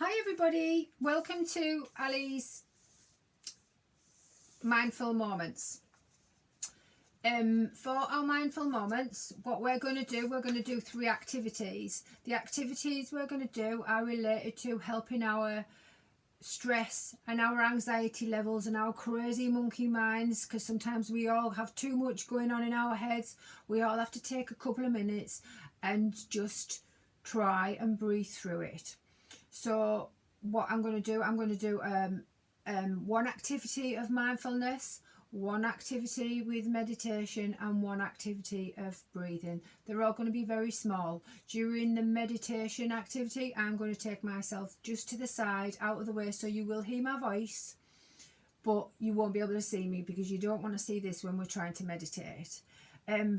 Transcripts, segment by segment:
Hi everybody, welcome to Ali's Mindful Moments. For our mindful moments, what we're going to do 3 activities. The activities we're going to do are related to helping our stress and our anxiety levels and our crazy monkey minds, because sometimes we all have too much going on in our heads. We all have to take a couple of minutes and just try and breathe through it. So what I'm going to do, one activity of mindfulness, one activity with meditation, and one activity of breathing. They're all going to be very small. During the meditation activity, I'm going to take myself just to the side, out of the way, so you will hear my voice, but you won't be able to see me because you don't want to see this when we're trying to meditate.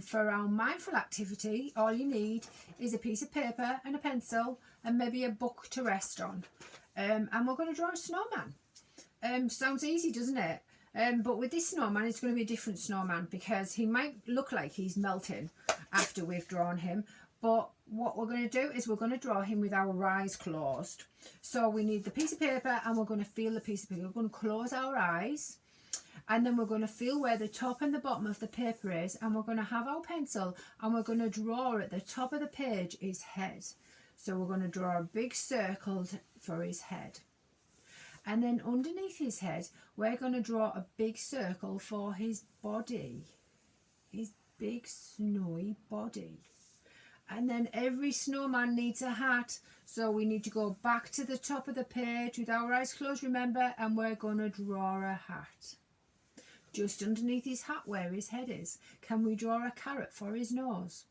For our mindful activity, all you need is a piece of paper and a pencil and maybe a book to rest on. And we're going to draw a snowman. Sounds easy, doesn't it? But with this snowman, it's going to be a different snowman because he might look like he's melting after we've drawn him. But what we're going to do is we're going to draw him with our eyes closed. So we need the piece of paper and we're going to feel the piece of paper. We're going to close our eyes. And then we're going to feel where the top and the bottom of the paper is, and we're going to have our pencil and we're going to draw at the top of the page his head. So we're going to draw a big circle for his head. And then underneath his head, we're going to draw a big circle for his body, his big snowy body. And then every snowman needs a hat, so we need to go back to the top of the page with our eyes closed, remember, and we're going to draw a hat. Just underneath his hat where his head is, can we draw a carrot for his nose?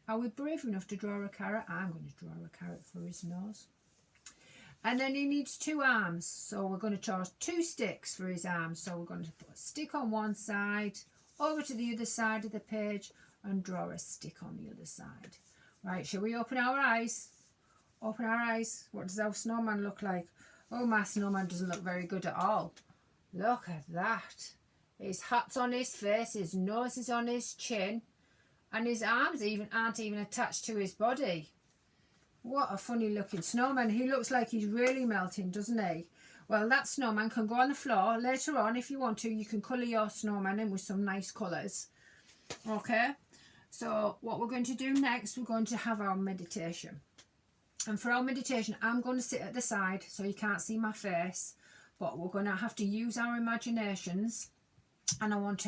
Are we brave enough to draw a carrot? I'm going to draw a carrot for his nose. And then he needs 2 arms, so we're going to draw 2 sticks for his arms. So we're going to put a stick on one side, over to the other side of the page, and draw a stick on the other side. Right, shall we open our eyes? Open our eyes. What does our snowman look like? Oh, my snowman doesn't look very good at all. Look at that. His hat's on his face, his nose is on his chin, and his arms aren't even attached to his body. What a funny looking snowman. He looks like he's really melting, doesn't he? Well, that snowman can go on the floor. Later on, if you want to, you can colour your snowman in with some nice colours. Okay? So what we're going to do next, we're going to have our meditation. And for our meditation, I'm going to sit at the side so you can't see my face. But we're going to have to use our imaginations. And I want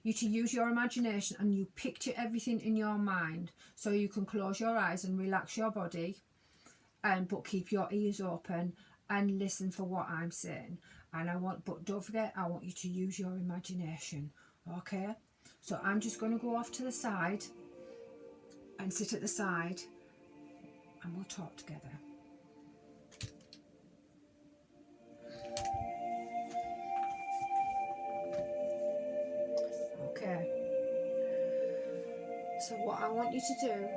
you to use your imagination and you picture everything in your mind, so you can close your eyes and relax your body, but keep your ears open and listen for what I'm saying. But don't forget, I want you to use your imagination. Okay, so I'm just going to go off to the side and sit at the side and we'll talk together. Okay, so what I want you to do,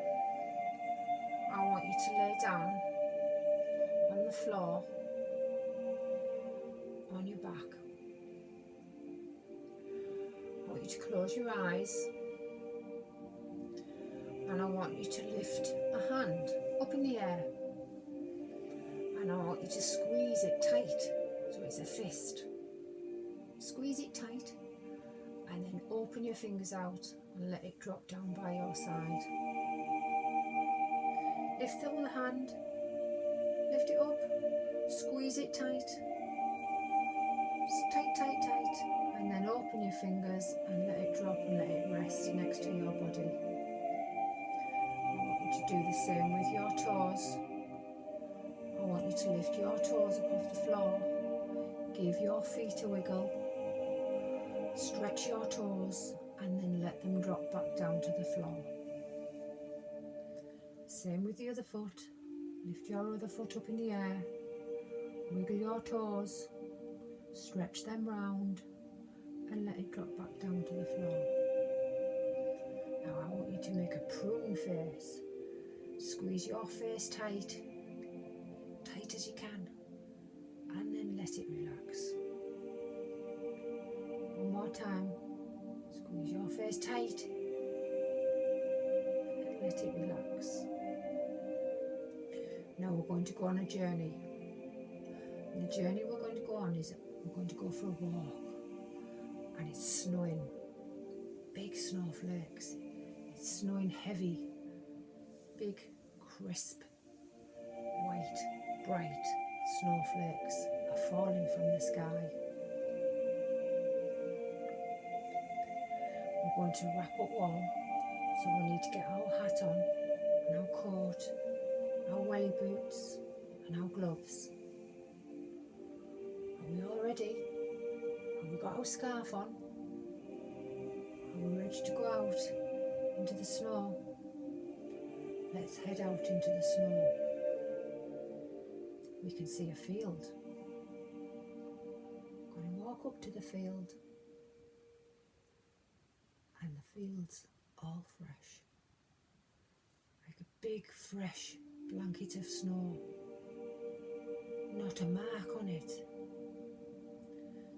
I want you to lay down on the floor on your back. I want you to close your eyes, and I want you to lift a hand up in the air, and I want you to squeeze it tight so it's a fist. Squeeze it tight and then open your fingers out and let it drop down by your side. Lift the other hand, lift it up, squeeze it tight, tight, and then open your fingers and let it drop and let it rest next to your body. I want you to do the same with your toes. I want you to lift your toes up off the floor, give your feet a wiggle, stretch your toes and then let them drop back down to the floor. Same with the other foot. Lift your other foot up in the air, wiggle your toes, stretch them round and let it drop back down to the floor. Now I want you to make a prune face. Squeeze your face tight as you can, and then let it relax. One more time. Squeeze your face tight and let it relax. Now we're going to go on a journey. And the journey we're going to go on is we're going to go for a walk, and it's snowing, big snowflakes. It's snowing heavy, big, crisp, white, bright snowflakes are falling from the sky. We're going to wrap up warm, so we need to get our hat on, and our coat, our welly boots, and our gloves. Are we all ready? Have we got our scarf on? Are we ready to go out into the snow? Let's head out into the snow. We can see a field. We're going to walk up to the field, and the field's all fresh, like a big fresh blanket of snow. Not a mark on it.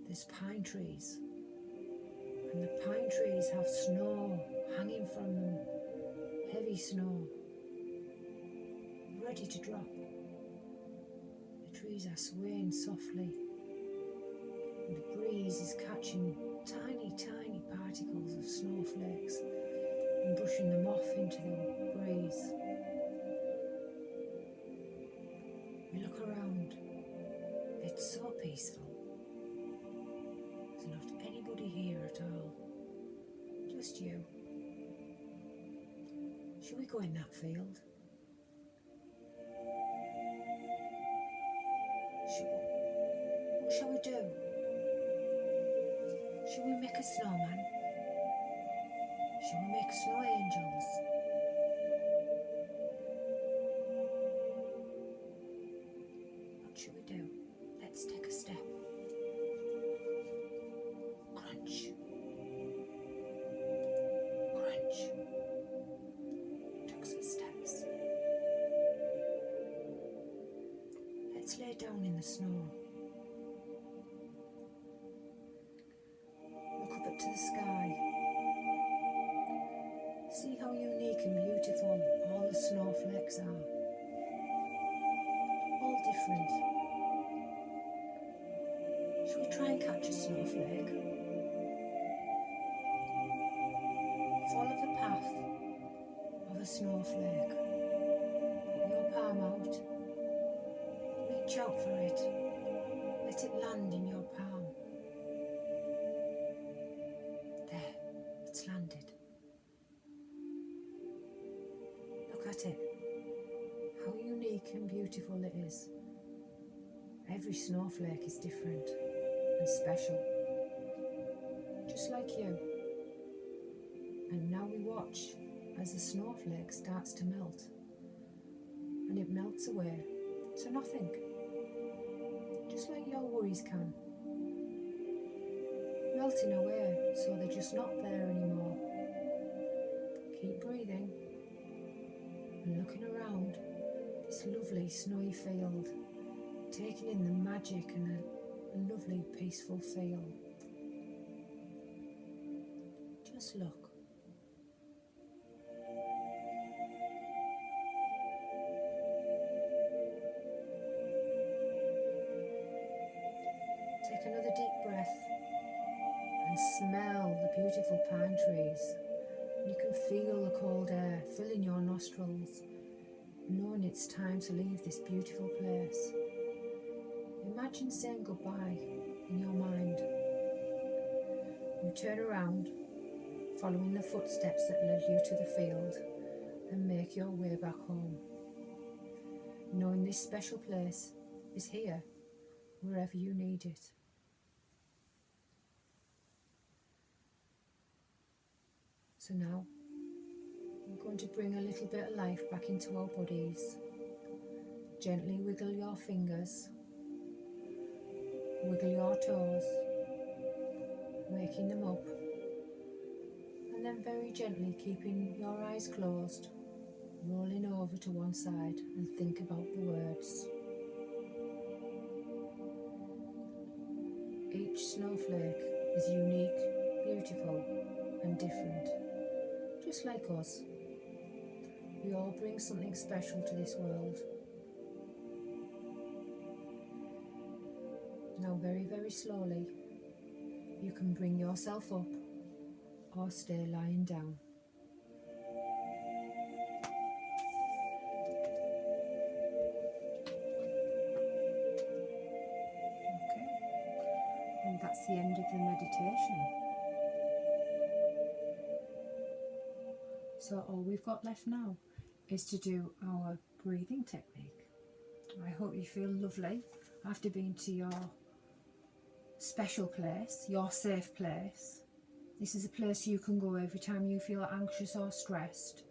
There's pine trees, and the pine trees have snow hanging from them, heavy snow, ready to drop. The trees are swaying softly, and the breeze is catching tiny, tiny particles of snowflakes and brushing them off into the breeze. We look around. It's so peaceful. There's not anybody here at all. Just you. Shall we go in that field? What shall we do? Shall we make a snowman? Shall we make snow angels? What shall we do? Let's take a step. Crunch. Crunch. Took some steps. Let's lay down in the snow. Look up to the sky. See how unique and beautiful all the snowflakes are. All different. Shall we try and catch a snowflake? Follow the path of a snowflake. Put your palm out. Reach out for it. Let it land in your palm. There, it's landed. Look at it. How unique and beautiful it is. Every snowflake is different and special, just like you. And now we watch as the snowflake starts to melt, and it melts away to nothing, just like your worries can. Melting away so they're just not there anymore. Keep breathing and looking around this lovely snowy field, taking in the magic and a lovely peaceful feel. Just look. Take another deep breath and smell the beautiful pine trees. You can feel the cold air filling your nostrils, knowing it's time to leave this beautiful place. Imagine saying goodbye in your mind. You turn around, following the footsteps that led you to the field, and make your way back home, knowing this special place is here, wherever you need it. So now, we're going to bring a little bit of life back into our bodies. Gently wiggle your fingers, wiggle your toes, waking them up, and then very gently keeping your eyes closed, rolling over to one side and think about the words. Each snowflake is unique, beautiful, and different, just like us. We all bring something special to this world. Now very, very slowly, you can bring yourself up or stay lying down. Okay, and that's the end of the meditation. So all we've got left now is to do our breathing technique. I hope you feel lovely after being to your special place, your safe place. This is a place you can go every time you feel anxious or stressed.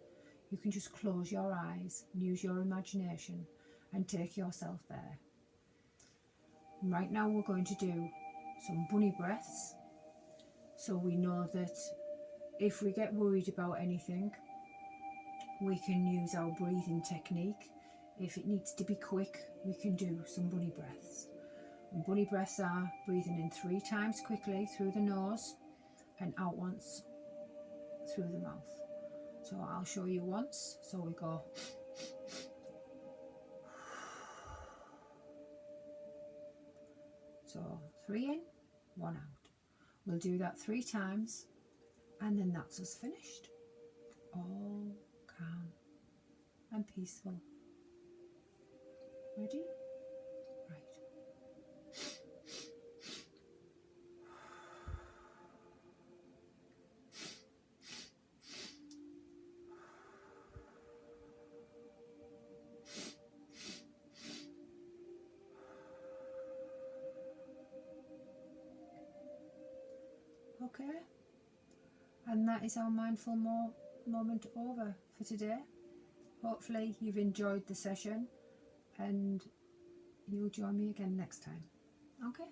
You can just close your eyes and use your imagination and take yourself there. And right now we're going to do some bunny breaths, so we know that if we get worried about anything, we can use our breathing technique. If it needs to be quick, we can do some bunny breaths. And bunny breaths are breathing in 3 times quickly through the nose and out once through the mouth. So I'll show you once. So we go. So 3 in, 1 out. We'll do that 3 times and then that's us finished. All calm and peaceful. Ready? Right. Okay, and that is our mindful moment over for today. Hopefully you've enjoyed the session and you'll join me again next time. Okay.